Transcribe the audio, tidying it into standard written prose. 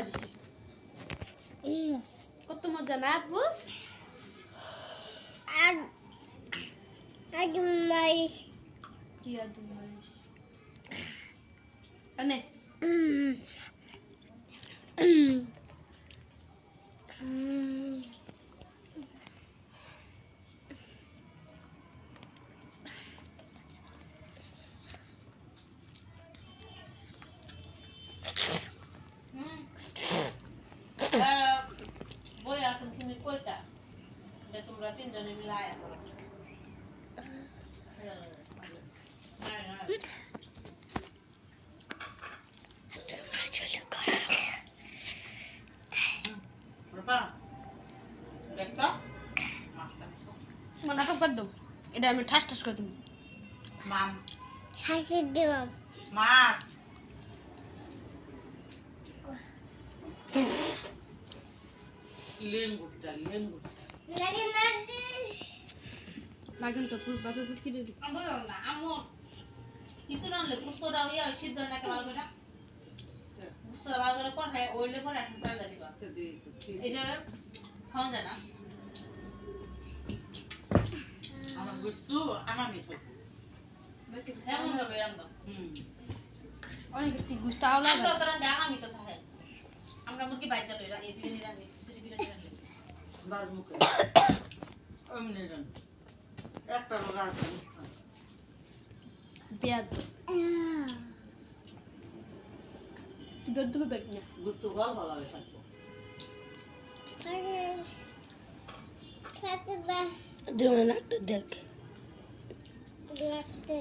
খাওয়া দিছি কত মজা না আপু আদু মারিস কি আদু মারিস আনে voy a sentir mi cuenta de tu ratín de mi laya. Mana kau kado? Ida mi tas tas kado. Mam. হাসি দিলাম Mas. Lenguta. লাগে লাগে Lagan to pul babe pul kiri. Ambo na amo. Isuran le gusto daw ya siddo na kawal ko na. Gusto wal ko por hai oile por এখন চাল দিবা। এটা খাওয়া যায় না। আমার গুস্তু আনামিতো। বেশি এমন হবে এরকম। অনেক একটি গুস্তাও লাগে আমরা তোরা আনামিতো থাকে। আমরা মুরগি বাইচা লইরা এই দিন নিরানি সিরি বিরানি রানি। বার মুখে। অমনি রান। একটা রোগার পানিস না। পেঁয়াজ তুই বেদ দেবে বেগ না গুস্তু ভালো লাগে থাকতো। খেতে বা দেবে না একটা দেখ দেখতে